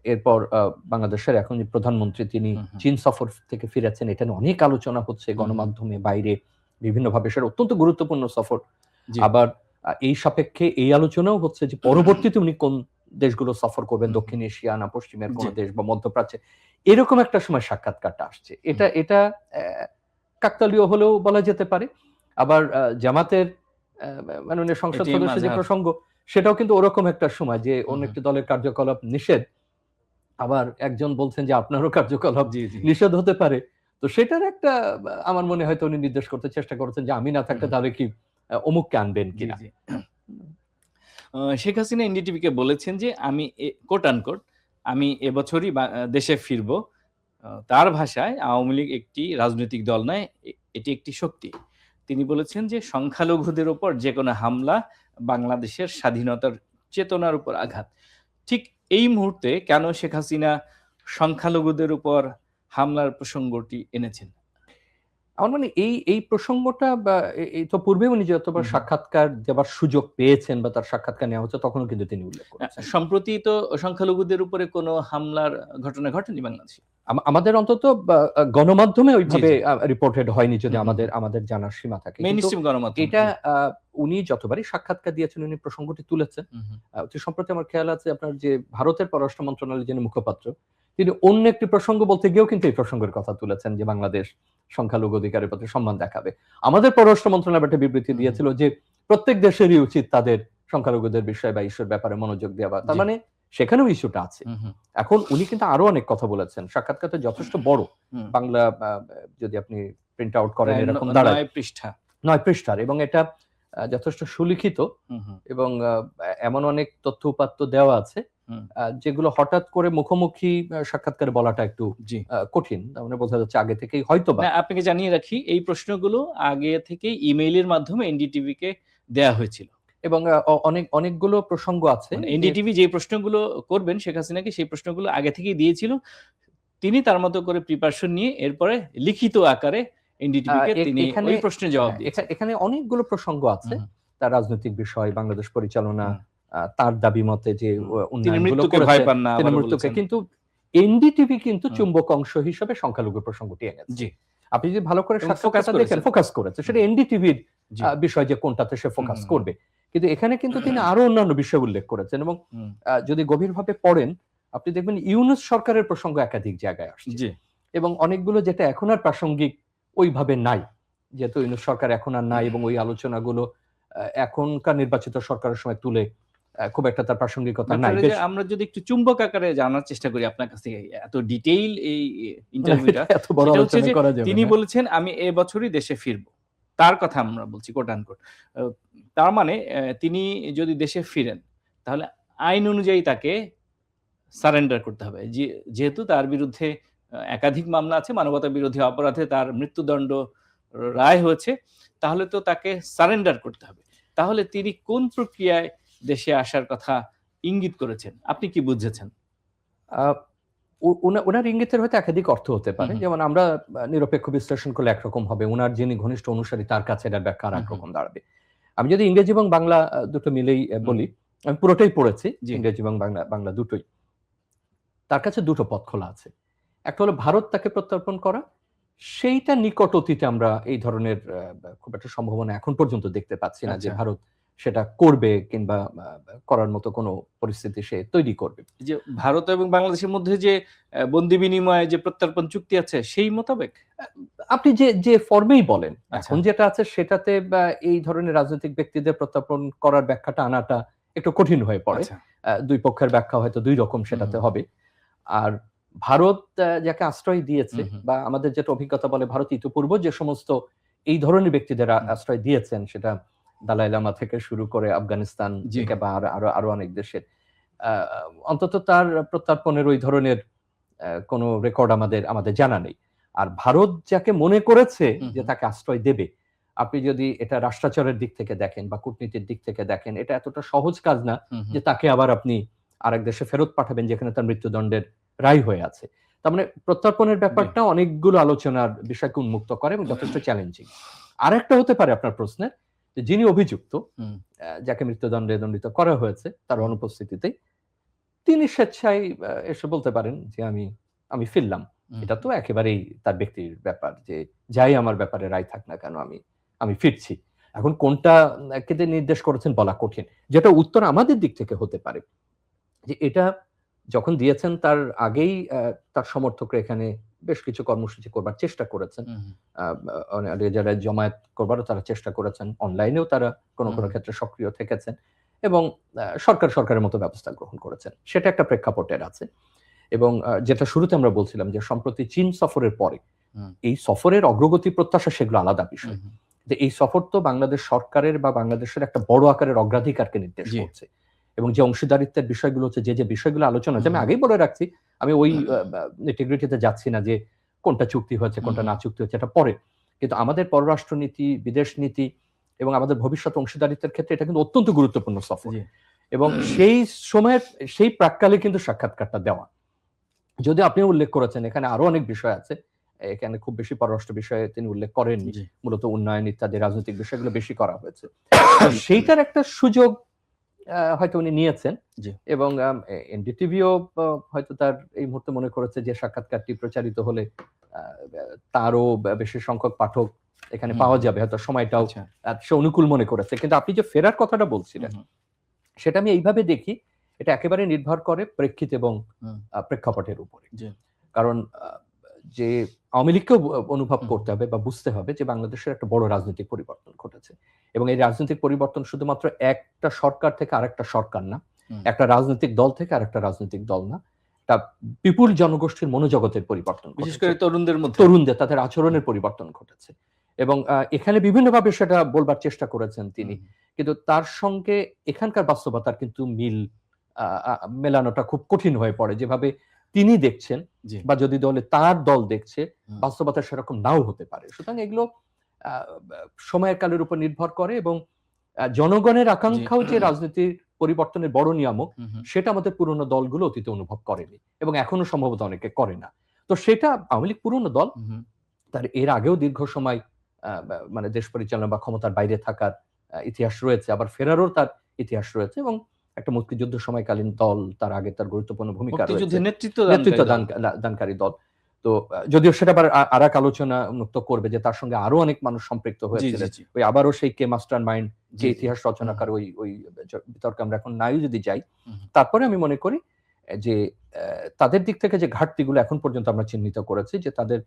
এরপর বাংলাদেশের এখন যে প্রধানমন্ত্রী তিনি হুম, হুম। চীন সফর থেকে ফিরেছেন। এটা নিয়ে অনেক আলোচনা হচ্ছে হুম, হুম। গণমাধ্যমে, বাইরে বিভিন্নভাবে। সেটা অত্যন্ত গুরুত্বপূর্ণ সফর। জি। আবার এই সাপেক্ষে এই আলোচনাও হচ্ছে যে পরবর্তীতে উনি কোন দেশগুলো সফর করবেন, হুম, হুম। দক্ষিণ এশিয়া না পশ্চিমের কোন জি। দেশ বা মধ্যপ্রাচ্যে। এরকম একটা সময় সাক্ষাৎকারটা আসছে। হুম। এটা কাকতালীয় হলেও বলা যেতে পারে। আবার জামাতের মাননীয় সংসদ এটিএম সদস্যের যে আজহার। প্রসঙ্গ, সেটাও কিন্তু ওরকম একটা সময় যে হুম, অন্য হুম। একটি দলের কার্যকলাপ নিষেধ। আবার একজন বলছেন যে আপনারও কার্যকলাপ জি, জি। নিষেধ হতে পারে। তো সেটার একটা আমার মনে হয় উনি নির্দেশ করতে চেষ্টা করেছেন যে আমি না হুম, থাকলে হুম। তাহলে কি অমুককে আনবেন জি, কিনা? জি। শেখ হাসিনা এনডিটিভিকে বলেছেন যে আমি কোট আনকোট আমি এবছরই দেশে ফিরবো। তার ভাষায় আওয়ামী লীগ একটি রাজনৈতিক দল নয়, এটি একটি শক্তি। তিনি বলেছেন যে সংখ্যালঘুদের উপর যেকোনো হামলা বাংলাদেশের স্বাধীনতার চেতনার উপর আঘাত। ঠিক এই মুহূর্তে কেন শেখ হাসিনা সংখ্যালঘুদের উপর হামলার প্রসঙ্গটি এনেছেন? আমার মানে এই প্রসঙ্গটা বা এই তো পূর্বে উনি যতবার হুম, হুম। সাক্ষাৎকার দেবার সুযোগ পেয়েছেন বা তার সাক্ষাৎকার নেওয়া হচ্ছে তখনও কিন্তু তিনি উল্লেখ করেছেন। সম্প্রতি তো সংখ্যালঘুদের উপরে কোনো হামলার ঘটনা ঘটেনি বাংলাদেশে। আমাদের অন্তত বা গণমাধ্যমে জি, ওইভাবে জি। রিপোর্টেড হয়নি যদি হুম, হুম, হুম। আমাদের জানার সীমা থাকে। কিন্তু মেইনস্ট্রিম গণমাধ্যমে। এটা জি। উনি যতবারই সাক্ষাৎকার দিয়েছেন উনি প্রসঙ্গটি তুলেছেন। হুম, হুম। অতি সম্প্রতি আমার খেয়াল আছে আপনার যে ভারতের পররাষ্ট্র মন্ত্রণালয়ের যিনি মুখপাত্র, তিনি অন্য একটি প্রসঙ্গ বলতে গিয়েও কিন্তু এই প্রসঙ্গের কথা তুলেছেন যে বাংলাদেশ সংখ্যালঘু অধিকারের প্রতি সম্মান দেখাবে। আমাদের পররাষ্ট্র মন্ত্রণালয় একটা বিবৃতি হুম, হুম। দিয়েছিল যে প্রত্যেক দেশেরই উচিত তাদের সংখ্যালঘুদের বিষয় বা ইস্যুর ব্যাপারে মনোযোগ দেওয়া। তার জি। মানে সেখানেও ইস্যুটা আছে। হুম, হুম। এখন উনি কিন্তু আরো অনেক কথা বলেছেন। সাক্ষাৎকারটা যথেষ্ট বড়। হুম। বাংলা যদি আপনি প্রিন্ট আউট করেন প্রায় এরকম দাঁড়ায়। ৯ পৃষ্ঠা। ৯ পৃষ্ঠার এবং এটা যথেষ্ট সুলিখিত হুম, হুম। এবং এমন অনেক তথ্য উপাত্ত দেওয়া আছে হুম। যেগুলো হঠাৎ করে মুখোমুখি সাক্ষাৎকারে বলাটা একটু জি। কঠিন। তার মানে বোঝা যাচ্ছে আগে থেকেই হয়তোবা না, আপনাকে জানিয়ে রাখি এই প্রশ্নগুলো আগে থেকেই ইমেইলের মাধ্যমে এনডিটিভি কে দেয়া হয়েছিল। এবং অনেকগুলো প্রসঙ্গ আছে মানে যে এনডিটিভি যে প্রশ্নগুলো করবেন শেখ হাসিনাকে সেই প্রশ্নগুলো আগে থেকেই দিয়েছিল। তিনি তার মতো করে প্রিপারেশন নিয়ে এরপরে লিখিত আকারে এনডিটিভি কে তিনি এখানে ওই প্রশ্নের জবাব দিয়েছেন। এখানে অনেকগুলো প্রসঙ্গ আছে। হুম, তার রাজনৈতিক বিষয়, বাংলাদেশ পরিচালনা, হুম, তার দাবি মতে যে হুম। তিনি উন্নয়নগুলো মৃত্যুকে করেছে, ভয় পান না তিনি আবারও মৃত্যুকে বলেছেন। কিন্তু এনডিটিভি কিন্তু হুম। চুম্বক অংশ হিসেবে সংখ্যালঘু প্রসঙ্গটি এনেছে। জি। আপনি যদি ভালো করে এবং সাক্ষাৎকারটা ফোকাস দেখেন করেছেন। ফোকাস করেছে। সেটা হুম। এনডিটিভির জি। বিষয় যে কোনটাতে সে ফোকাস হুম, হুম, করবে। কিন্তু এখানে কিন্তু তিনি আরো অন্যান্য বিষয় উল্লেখ করেছেন এবং হুম। যদি গভীরভাবে পড়েন আপনি দেখবেন ইউনূস সরকারের প্রসঙ্গ একাধিক জায়গায় আসছে। জি। এবং অনেকগুলো যেটা এখন আর প্রাসঙ্গিক ওইভাবে নাই। যেহেতু ইউনূস সরকার এখন আর নাই এবং ওই আলোচনাগুলো এখনকার নির্বাচিত সরকারের সময় তুলে খুব একটা তার প্রাসঙ্গিকতা নাই। ব্যাপারে যে বেশ আমরা যদি একটু চুম্বক আকারে জানার চেষ্টা করি আপনার কাছ থেকে এত ডিটেইল এই ইন্টারভিউটা, এত বড় সেটা হচ্ছে আলোচনা যে করা যাবে তিনি না। বলেছেন আমি এবছরই দেশে ফিরব। তার কথা আমরা বলছি কোট আনকোট। তার মানে তিনি যদি দেশে ফিরেন তাহলে আইন অনুযায়ী তাকে সারেন্ডার করতে হবে। যেহেতু তার বিরুদ্ধে একাধিক মামলা আছে, মানবতা বিরোধী অপরাধে তার মৃত্যুদণ্ড রায় হয়েছে। তাহলে তো তাকে সারেন্ডার করতে হবে। তাহলে তিনি কোন প্রক্রিয়ায় দেশে আসার কথা ইঙ্গিত করেছেন? আপনি কি বুঝেছেন? আ উনার ইঙ্গিতের হয়তো একাধিক অর্থ হতে হুম, পারে। হুম, যেমন আমরা নিরপেক্ষ বিশ্লেষণ করলে একরকম হবে। উনার যিনি ঘনিষ্ঠ অনুসারী তার কাছে এটার ব্যাখ্যা হুম, আরেক হুম, রকম দাঁড়াবে। আমি যদি ইংরেজি এবং বাংলা দুটো মিলেই হুম, বলি, আমি পুরোটাই পড়েছি। জি, ইংরেজি এবং বাংলা দুটোই। তার কাছে দুটো পথ খোলা আছে। একটা হলো ভারত তাকে প্রত্যর্পণ করা। সেইটা নিকট অতীতে আমরা এই ধরনের খুব একটা সম্ভাবনা এখন পর্যন্ত দেখতে পাচ্ছি না যে আচ্ছা। ভারত সেটা করবে কিংবা করার মতো কোনো পরিস্থিতি সে তৈরি করবে। এই যে ভারত এবং বাংলাদেশের মধ্যে যে বন্দি বিনিময়ে যে প্রত্যর্পণ চুক্তি আছে সেই মোতাবেক? আ আপনি যে ফর্মেই বলেন, আচ্ছা, এখন যেটা আছে সেটাতে এই ধরনের রাজনৈতিক ব্যক্তিদের প্রত্যর্পণ করার ব্যাখ্যাটা আনাটা একটু কঠিন হয়ে পড়ে। আচ্ছা। ২ পক্ষের ব্যাখ্যা হয়তো ২ রকম হুম, সেটাতে হুম, হবে। আর ভারত যাকে আশ্রয় দিয়েছে হুম, হুম, বা আমাদের যেটা অভিজ্ঞতা বলে ভারত ইতিপূর্ব যে সমস্ত এই ধরনের ব্যক্তিদের হুম, আশ্রয় দিয়েছেন সেটা দালাই লামা থেকে শুরু করে আফগানিস্তান জি, থেকে বা আরো অনেক দেশের। আ অন্তত তার প্রত্যর্পণের ওই ধরনের কোনো রেকর্ড আমাদের জানা নেই। আর ভারত যাকে মনে করেছে হুম, যে হুম, তাকে আশ্রয় দেবে, আপনি যদি এটা রাষ্ট্রাচারের দিক থেকে দেখেন বা কূটনীতির দিক থেকে দেখেন, এটা এতটা সহজ কাজ না হুম, হুম, যে তাকে আবার আপনি আরেক দেশে ফেরত পাঠাবেন যেখানে তার মৃত্যুদণ্ডের রায় হয়ে আছে। তার মানে প্রত্যর্পণের জি, ব্যাপারটা অনেকগুলো আলোচনার বিষয়কে উন্মুক্ত করে এবং যথেষ্ট চ্যালেঞ্জিং। আরেকটা হতে পারে আপনার প্রশ্নের যে যিনি অভিযুক্ত, হুম, যাকে মৃত্যুদণ্ডে দণ্ডিত করা হয়েছে তার হুম, অনুপস্থিতিতেই তিনি স্বেচ্ছায় এসে বলতে পারেন যে আমি ফিরলাম। হুম, এটা তো একেবারেই তার ব্যক্তির ব্যাপার যে যাই আমার ব্যাপারে রায় থাক না কেন আমি ফিরছি। এখন কোনটা কে নির্দেশ করেছেন বলা কঠিন। যেটা উত্তর আমাদের দিক থেকে হতে পারে যে এটা যখন দিয়েছেন তার আগেই তার সমর্থকরা এখানে বেশ কিছু কর্মসূচি করবার চেষ্টা করেছেন। হুম, যারা জমায়েত করবারও তারা চেষ্টা করেছেন। অনলাইনেও তারা কোনো হুম, ক্ষেত্রে সক্রিয় থেকেছেন এবং সরকারের মতো ব্যবস্থা গ্রহণ করেছেন। সেটা একটা প্রেক্ষাপটের আছে। এবং যেটা শুরুতে আমরা বলছিলাম যে সম্প্রতি চীন সফরের পরে হুম, এই সফরের অগ্রগতি প্রত্যাশা সেগুলো আলাদা হুম, বিষয়। হুম, যে এই সফর তো বাংলাদেশ সরকারের বা বাংলাদেশের একটা বড় আকারের অগ্রাধিকারকে নির্দেশ জি, করছে। এবং যে অংশীদারিত্বের বিষয়গুলো হচ্ছে যে বিষয়গুলো আলোচনা হচ্ছে হুম, আমি হুম, আগেই বলে রাখছি, আমি ওই nitty-gritty তে যাচ্ছি না যে কোনটা চুক্তি হয়েছে, হুম, কোনটা হুম, না চুক্তি হয়েছে এটা পরে। কিন্তু আমাদের পররাষ্ট্রনীতি, বিদেশ নীতি এবং আমাদের ভবিষ্যৎ অংশীদারিত্বের ক্ষেত্রে এটা কিন্তু অত্যন্ত গুরুত্বপূর্ণ সফর। জি, এবং সেই সময়ের সেই প্রাক্কালে কিন্তু সাক্ষাৎকারটা দেওয়া। যদিও আপনিও উল্লেখ করেছেন এখানে আরো অনেক বিষয় আছে। এখানে খুব বেশি পররাষ্ট্র বিষয়ে তিনি উল্লেখ করেননি। জি, মূলত উন্নয়ন ইত্যাদি রাজনৈতিক বিষয়গুলো বেশি করা হয়েছে। তো সেইটার একটা সুযোগ হয়তো উনি নিয়েছেন জি, এবং এনডিটিভিও হয়তো তার এই মুহূর্তে মনে করেছে যে সাক্ষাৎকারটি প্রচারিত হলে আ তারও বেশি সংখ্যক পাঠক এখানে হুম, পাওয়া হুম, যাবে। হয়তো সময়টাও আচ্ছা, সে অনুকূল মনে করেছে। কিন্তু আপনি যে ফেরার কথাটা হুম, বলছিলেন হুম, সেটা আমি এইভাবে দেখি, এটা একেবারে নির্ভর করে প্রেক্ষিত এবং হুম, প্রেক্ষাপটের উপরে। জি, কারণ যে আওয়ামী লীগকেও অনুভব হুম, করতে হবে বা বুঝতে হবে যে বাংলাদেশের একটা বড় রাজনৈতিক পরিবর্তন ঘটেছে। এবং এই রাজনৈতিক পরিবর্তন শুধুমাত্র একটা সরকার থেকে আরেকটা সরকার না, হুম, একটা রাজনৈতিক দল থেকে আরেকটা রাজনৈতিক দল না। একটা বিপুল জনগোষ্ঠীর মনোজগতের পরিবর্তন বিশেষ ঘটেছে। করে তরুণদের মধ্যে। তরুণদের তাদের হুম, আচরণের পরিবর্তন ঘটেছে। এবং এখানে বিভিন্নভাবে সেটা বলবার চেষ্টা করেছেন তিনি, কিন্তু তার সঙ্গে এখানকার বাস্তবতার কিন্তু মেলানোটা খুব কঠিন হয়ে পড়ে। যেভাবে তিনি দেখছেন বা যদি তার দল দেখছে, বাস্তবতা সেরকম নাও হতে পারে। সুতরাং এগুলো সময়ের কালের উপর নির্ভর করে এবং জনগণের আকাঙ্ক্ষাও যে রাজনীতির পরিবর্তনের বড় নিয়ামক, সেটা আমাদের পুরনো দলগুলো অতীতে অনুভব করেনি এবং এখনো সম্ভবত অনেকে করে না। তো সেটা আওয়ামী লীগ পুরনো দল, তার এর আগেও দীর্ঘ সময় মানে দেশ পরিচালনা বা ক্ষমতার বাইরে থাকার ইতিহাস রয়েছে, আবার ফেরারও তার ইতিহাস রয়েছে এবং একটা মুক্তিযুদ্ধ সময়কালীন দল, তার আগে তার গুরুত্বপূর্ণ ভূমিকা রয়েছে, নেতৃত্ব দানকারী দল। তো যদিও সেটা আবার আর এক আলোচনা মুক্ত করবে যে তার সঙ্গে আরো অনেক মানুষ সম্পৃক্ত হয়েছিলেন, ওই আবারও সেই কে মাস্টার মাইন্ড যে ইতিহাস রচনাকার, ওই বিতর্কে আমরা এখন নাই যদি যাই। তারপরে আমি মনে করি যে তাদের দিক থেকে যে ঘাটতিগুলো এখন পর্যন্ত আমরা চিহ্নিত করেছি, যে তাদের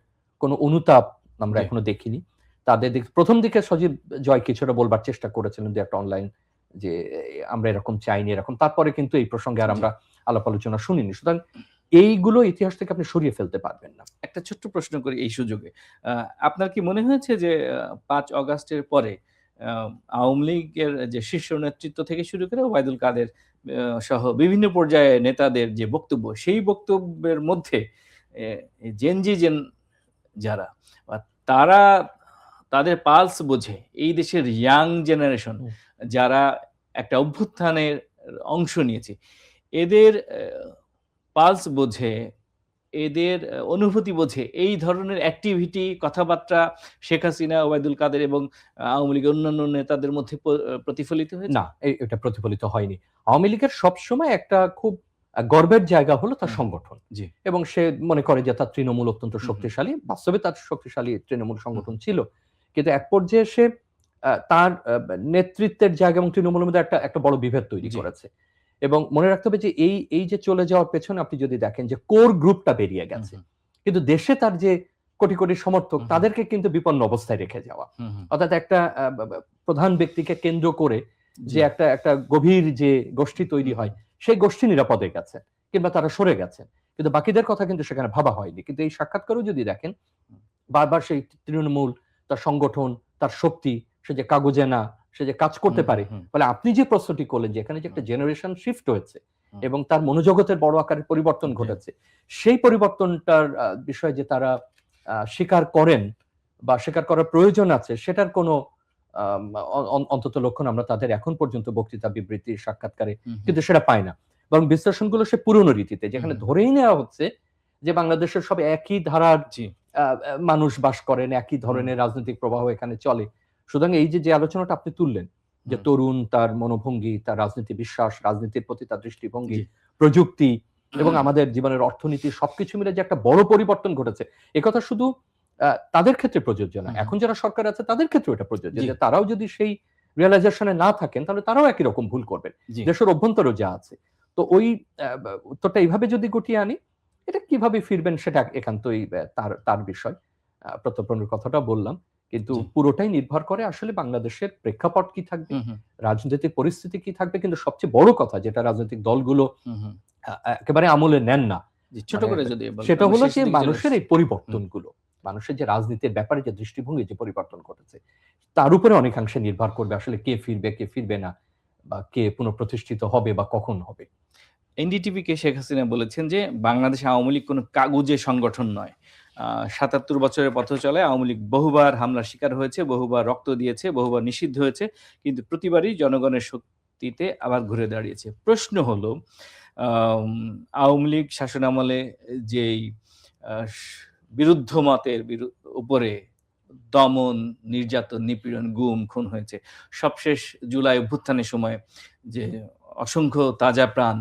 কোনো অনুতাপ আমরা এখনো দেখিনি। তাদের প্রথম দিকে সজীব জয় কিছুটা বলবার চেষ্টা করেছিলেন যে একটা অনলাইন, যে আমরা এরকম চাইনি এরকম, তারপরে কিন্তু এই প্রসঙ্গে আর আমরা আলাপ আলোচনা শুনিনি। সুতরাং এইগুলো ইতিহাস থেকে আপনি সরিয়ে ফেলতে পারবেন না। একটা ছোট্ট প্রশ্ন করি এই সুযোগে, আপনার কি মনে হয়েছে যে 5 অগাস্টের পরে আওয়ামী লীগের যে শীর্ষ নেতৃত্ব থেকে শুরু করে ওবায়দুল কাদের সহ বিভিন্ন পর্যায়ে নেতাদের যে বক্তব্য, সেই বক্তব্যের মধ্যে জেন যারা তারা তাদের পালস বোঝে, এই দেশের ইয়াং জেনারেশন যারা একটা অভ্যুত্থানের অংশ নিয়েছে, এদের পালস বোঝে, এদের অনুভূতি বোঝে, এই ধরনের অ্যাক্টিভিটি, কথাবার্তা শেখ হাসিনা, ওবায়দুল কাদের এবং আওয়ামী লীগের অন্যান্য নেতাদের মধ্যে প্রতিফলিত হয়েছে? না, এটা প্রতিফলিত হয়নি। আওয়ামী লীগের সবসময় একটা খুব গর্বের জায়গা হলো তার সংগঠন, এবং সে মনে করে যে তার তৃণমূল অত্যন্ত শক্তিশালী। বাস্তবে তার শক্তিশালী তৃণমূল সংগঠন ছিল, কিন্তু এক পর্যায়ে সে তার নেতৃত্বের জায়গা এবং তৃণমূলের মধ্যে একটা বড় বিভেদ তৈরি করেছে। এবং মনে রাখতে হবে যে এই যে চলে যাওয়ার পেছনে আপনি যদি দেখেন যে কোর গ্রুপটা বেরিয়ে গেছে, কিন্তু দেশে তার যে কোটি কোটি সমর্থক, তাদেরকে কিন্তু বিপন্ন অবস্থায় রেখে যাওয়া, অর্থাৎ একটা প্রধান ব্যক্তিকে কেন্দ্র করে যে একটা গভীর যে গোষ্ঠী তৈরি হয়, সেই গোষ্ঠী নিরাপদে গেছে কিংবা তারা সরে গেছে, কিন্তু বাকিদের কথা কিন্তু সেখানে ভাবা হয়নি। কিন্তু এই সাক্ষাৎকারও যদি দেখেন, বারবার সেই তৃণমূল, তার সংগঠন, তার শক্তি, সে যে কাগজে না, সে যে কাজ করতে পারে, ফলে আপনি যে প্রশ্নটি করলেন যে এখানে যে একটা জেনারেশন শিফট হয়েছে এবং তার মনোজগতের বড় আকারের পরিবর্তন ঘটেছে, সেই পরিবর্তনটার বিষয়ে যে তারা স্বীকার করেন বা স্বীকার করার প্রয়োজন আছে, সেটার কোনো অন্তত লক্ষণ আমরা তাদের এখন পর্যন্ত বক্তৃতা, বিবৃতি, সাক্ষাৎকারে কিন্তু সেটা পাই না। বরং বিশ্লেষণগুলো সে পুরনো রীতিতে, যেখানে ধরেই নেওয়া হচ্ছে যে বাংলাদেশের সব একই ধারার মানুষ বাস করেন, একই ধরনের রাজনৈতিক প্রবাহ এখানে চলে। সুতরাং এই যে আলোচনাটা আপনি তুললেন, যে তরুণ, তার মনোভঙ্গি, তার রাজনীতি বিশ্বাস, রাজনীতির প্রতি তার দৃষ্টিভঙ্গি, প্রযুক্তি এবং আমাদের জীবনের অর্থনীতি, সবকিছু মিলে যে একটা বড় পরিবর্তন ঘটেছে, একথা শুধু তাদের ক্ষেত্রে প্রযোজ্য না, এখন যারা সরকার আছে তাদের ক্ষেত্রে এটা প্রযোজ্য, যে তারাও যদি সেই রিয়েলাইজেশনে না থাকেন, তাহলে তারাও একই রকম ভুল করবেন দেশের অভ্যন্তরেও যা আছে। তো ওই উত্তরটা এইভাবে যদি গুটিয়ে আনি, এটা কিভাবে ফিরবেন সেটা একান্তই তার বিষয়। প্রত্যর্পণের কথাটা বললাম, কিন্তু পুরোটাই নির্ভর করে আসলে বাংলাদেশের প্রেক্ষাপট কি থাকবে, রাজনৈতিক পরিস্থিতি কি থাকবে, কিন্তু সবচেয়ে বড় কথা যেটা রাজনৈতিক দলগুলো একেবারে আমলে নেন না, ছোট করে যদি সেটা হলো যে মানুষের এই পরিবর্তনগুলো, মানুষের যে রাজনীতির ব্যাপারে যে দৃষ্টিভঙ্গি, যে পরিবর্তন ঘটেছে, তার উপরে অনেকাংশে নির্ভর করবে আসলে কে ফিরবে, কে ফিরবে না, বা কে পুনঃপ্রতিষ্ঠিত হবে বা কখন হবে। এনডিটিভিকে শেখ হাসিনা বলেছেন যে বাংলাদেশ আওয়ামী লীগ কোনো কাগুজে সংগঠন নয়। ৭৭ বছরের পথ চলে আওয়ামী লীগ বহুবার হামলার শিকার হয়েছে, বহুবার রক্ত দিয়েছে, বহুবার নিষিদ্ধ হয়েছে, কিন্তু প্রতিবারই জনগণের শক্তিতে আবার ঘুরে দাঁড়িয়েছে। প্রশ্ন হলো, আওয়ামী লীগ শাসনামলে যেই বিরুদ্ধ মতের উপরে দমন, নির্যাতন, নিপীড়ন, গুম, খুন হয়েছে, সবশেষ জুলাই অভ্যুত্থানের সময় যে অসংখ্য তাজা প্রাণ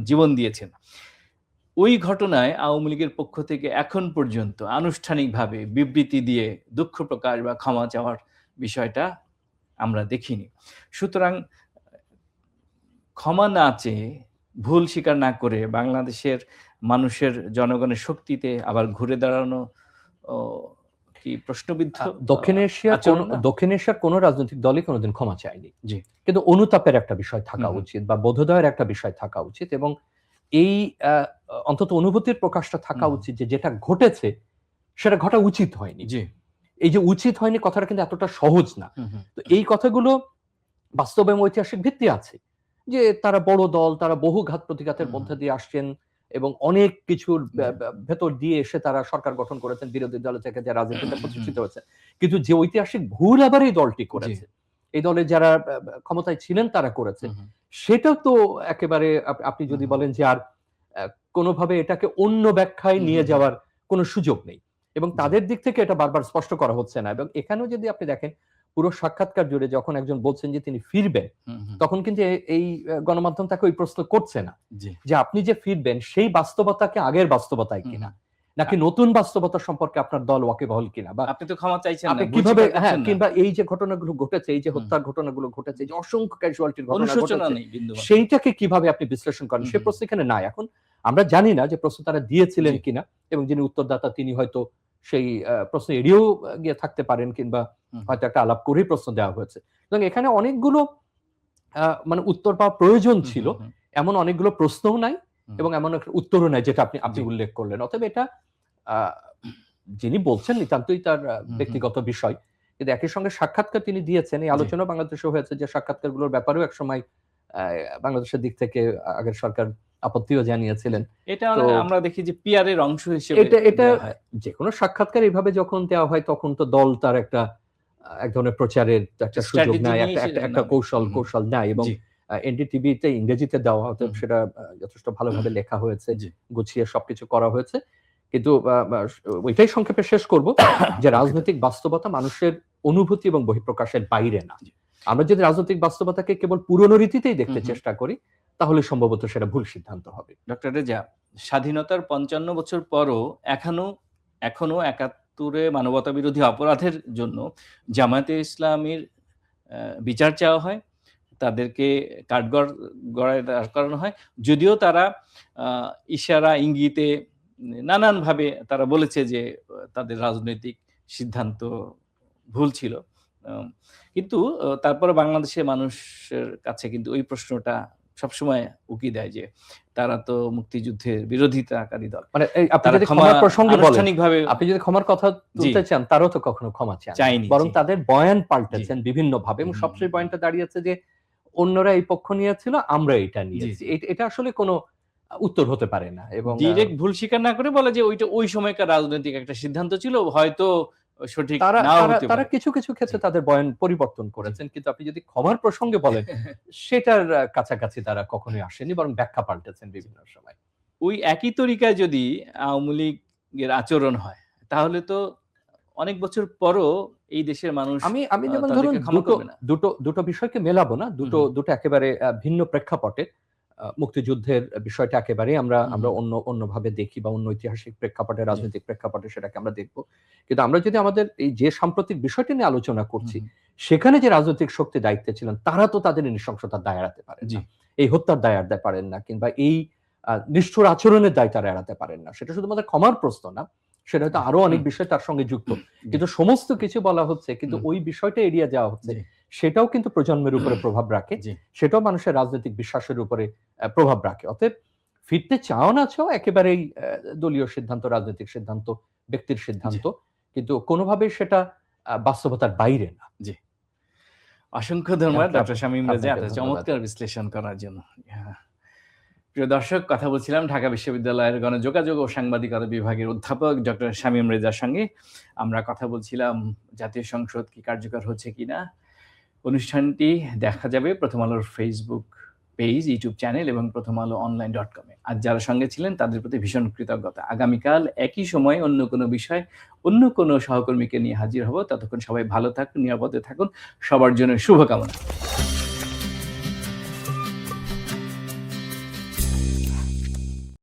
জীবন দিয়েছেন, ওই ঘটনায় আওয়ামী লীগের পক্ষ থেকে এখন পর্যন্ত আনুষ্ঠানিকভাবে বিবৃতি দিয়ে দুঃখ প্রকাশ বা ক্ষমা চাওয়ার বিষয়টা আমরা দেখিনি। সুতরাং ক্ষমা না চেয়ে, ভুল স্বীকার না করে বাংলাদেশের মানুষের, জনগণের শক্তিতে আবার ঘুরে দাঁড়ানো কি প্রশ্নবিদ্ধ? দক্ষিণ এশিয়ার কোন রাজনৈতিক দলই কোনোদিন ক্ষমা চায়নি, কিন্তু অনুতাপের একটা বিষয় থাকা উচিত বা বোধোদয়ের একটা বিষয় থাকা উচিত, এবং এই অন্তত অনুভূতির প্রকাশটা থাকা উচিত যে যেটা ঘটেছে সেটা ঘটা উচিত হয়নি। জি। এই যে উচিত হয়নি কথাটা কিন্তু এতটা সহজ না। তো এই কথাগুলো বাস্তবে ঐতিহাসিক ভিত্তি আছে, যে তারা বড় দল, তারা বহু ঘাত প্রতিঘাতের মধ্যে দিয়ে আসছেন এবং অনেক কিছুর ভেতর দিয়ে এসে তারা সরকার গঠন করেছেন, বিরোধী দল থেকে যে রাজনীতিতে প্রতিষ্ঠিত হয়েছে। কিন্তু যে ঐতিহাসিক ভুল আবার এই দলটি করেছে, এই দলে যারা ক্ষমতায় ছিলেন তারা করেছে, সেটা তো একেবারে আপনি যদি বলেন যে আর কোনোভাবে এটাকে অন্য ব্যাখ্যায় নিয়ে যাওয়ার কোনো সুযোগ নেই, এবং তাদের দিক থেকে এটা বারবার স্পষ্ট করা হচ্ছে না। এবং এখানেও যদি আপনি দেখেন পুরো সাক্ষাৎকার জুড়ে যখন একজন বলছেন যে তিনি ফিরবেন, তখন কিন্তু এই গণমাধ্যম তাকে ওই প্রশ্ন করছে না যে আপনি যে ফিরবেন সেই বাস্তবতাকে আগের বাস্তবতায় কিনা, নাকি নতুন বাস্তবতা সম্পর্কে আপনার দল ওয়াকিবহাল কিনা, বা আপনি তো ক্ষমা চাইছেন আপনি কিভাবে, হ্যাঁ, কিংবা এই যে ঘটনাগুলো ঘটেছে, এই যে হত্যার ঘটনাগুলো ঘটেছে, এই যে অসংখ্য ক্যাজুয়ালিটির ঘটনা ঘটেছে, সেইটাকে কিভাবে আপনি বিশ্লেষণ করেন, সে প্রশ্ন এখানে নাই। এখন আমরা জানি না যে প্রশ্ন তারা দিয়েছিলেন কিনা, এবং যিনি উত্তরদাতা তিনি হয়তো সেই প্রশ্ন এড়িয়েও গিয়ে থাকতে পারেন, কিংবা হয়তো একটা আলাপ করেই প্রশ্ন দেওয়া হয়েছে। এবং এখানে অনেকগুলো মানে উত্তর পাওয়া প্রয়োজন ছিল, এমন অনেকগুলো প্রশ্নও নাই এবং এমন একটা উত্তরও নাই যেটা আপনি উল্লেখ করলেন। অতএব এটা যিনি বলছেন নিতান্তই তার ব্যক্তিগত বিষয়, কিন্তু একই সঙ্গে সাক্ষাৎকার তিনি দিয়েছেন, এই আলোচনা বাংলাদেশে হয়েছে যে সাক্ষাৎকারগুলোর ব্যাপারেও একসময় বাংলাদেশের দিক থেকে আগের সরকার আপত্তিও জানিয়েছিলেন। এটা আমরা দেখি যে পিআর এর অংশ হিসেবে এটা যে কোনো সাক্ষাৎকার এইভাবে যখন দেওয়া হয় তখন তো দল তার এক ধরনের প্রচারের একটা সুযোগ নেয়, একটা কৌশল নেয়, এবং এনডিটিভিতে ইংরেজিতে দেওয়া হতো, সেটা যথেষ্ট ভালোভাবে লেখা হয়েছে, গুছিয়ে সবকিছু করা হয়েছে। কিন্তু ওইটাই সংক্ষেপে শেষ করব যে রাজনৈতিক বাস্তবতা মানুষের অনুভূতি এবং বহিঃপ্রকাশের বাইরে না। আমরা যদি রাজনৈতিক বাস্তবতাকে কেবল পুরনো রীতিতেই দেখতে চেষ্টা করি, তাহলে সম্ভবত সেটা ভুল সিদ্ধান্ত হবে। ডক্টর রেজা, স্বাধীনতার 55 বছর পরও এখনো 71-এ মানবতা বিরোধী অপরাধের জন্য জামায়াতে ইসলামীর বিচার চাওয়া হয়, তাদেরকে কাঠগড়ায় দাঁড় করানো হয়, যদিও তারা ইশারা ইঙ্গিতে নানানভাবে তারা বলেছে যে তাদের রাজনৈতিক সিদ্ধান্ত ভুল ছিল। কিন্তু তারপরে বাংলাদেশের মানুষের কাছে কিন্তু ওই প্রশ্নটা সবসময় উকি দেয় যে তারা তো মুক্তিযুদ্ধের বিরোধিতাকারী দল। মানে আপনি যদি ক্ষমার প্রসঙ্গে বলেন, আপনি যদি ক্ষমার কথা তুলতে চান, তারাও তো কখনো ক্ষমা চায়নি, বরং তাদের বয়ান পাল্টেছেন বিভিন্ন ভাবে, এবং সবচেয়ে পয়েন্টটা দাঁড়িয়েছে যে অন্যরা এই পক্ষ নিয়েছিল, আমরা এটা নিয়েছি। এটা আসলে কোনো উত্তর হতে পারে না, এবং ডিরেক্ট ভুল স্বীকার না করে বলে যে ওইটা ওই সময়কার রাজনৈতিক একটা সিদ্ধান্ত ছিল, হয়তো সঠিক নাও হতে পারে। তারা কিছু ক্ষেত্রে তাদের বয়ান পরিবর্তন করেছেন, কিন্তু আপনি যদি ক্ষমার প্রসঙ্গে বলেন, সেটার কাছাকাছি তারা কখনোই আসেনি, বরং ব্যাখ্যা পাল্টেছেন বিভিন্ন সময়। ওই একই তরিকায় যদি আওয়ামী লীগের আচরণ হয়, তাহলে তো অনেক বছর পরও এই দেশের মানুষ, আমি যেমন ধরুন দুটো বিষয়কে মেলাবো না, দুটো একেবারে ভিন্ন প্রেক্ষাপটে। মুক্তিযুদ্ধের বিষয়টা একেবারে আমরা অন্যভাবে দেখি, বা অন্য ঐতিহাসিক প্রেক্ষাপটে, রাজনৈতিক প্রেক্ষাপটে সেটাকে আমরা দেখবো। কিন্তু আমরা যদি আমাদের এই যে সাম্প্রতিক বিষয়টি নিয়ে আলোচনা করছি, সেখানে যে রাজনৈতিক শক্তি দায়িত্বে ছিলেন, তারা তো তাদের নৃশংসতার দায় এড়াতে পারেন না, এই হত্যার দায় এড়াতে পারেন না, কিংবা এই নিষ্ঠুর আচরণের দায় তারা এড়াতে পারেন না। সেটা শুধুমাত্র ক্ষমার প্রশ্ন না, সেটা হয়তো আরো অনেক বিষয় তার সঙ্গে যুক্ত, কিন্তু সমস্ত কিছু বলা হচ্ছে, কিন্তু ওই বিষয়টা এড়িয়ে যাওয়া হচ্ছে, সেটাও কিন্তু প্রজন্মের উপরে প্রভাব রাখে, সেটাও মানুষের রাজনৈতিক বিশ্বাসের উপরে প্রভাব রাখে। অতএব ফিরতে চাও না চাও একেবারেই দলীয় সিদ্ধান্ত, রাজনৈতিক সিদ্ধান্ত, ব্যক্তির সিদ্ধান্ত, কিন্তু কোনোভাবেই সেটা বাস্তবতার বাইরে না। জি, অসংখ্য ধন্যবাদ ডক্টর শামীম রেজা এত চমৎকার বিশ্লেষণ করার জন্য। প্রিয় দর্শক, কথা বলছিলাম ঢাকা বিশ্ববিদ্যালয়ের গণযোগাযোগ ও সাংবাদিকতা বিভাগের অধ্যাপক ডক্টর শামীম রেজার সঙ্গে। আমরা কথা বলছিলাম জাতীয় সংসদ কি কার্যকর হচ্ছে কিনা। অনুষ্ঠানটি দেখা যাবে প্রথম আলোর ফেসবুক পেজ, ইউটিউব চ্যানেল এবং prothomaloonline.com-এ। আজ যারা সঙ্গে ছিলেন তাদের প্রতি ভীষণ কৃতজ্ঞতা। আগামীকাল একই সময় অন্য কোনো বিষয়, অন্য কোনো সহকর্মীকে নিয়ে হাজির হব। ততক্ষণ সবাই ভালো থাকুন, নিরাপদে থাকুন, সবার জন্য শুভকামনা।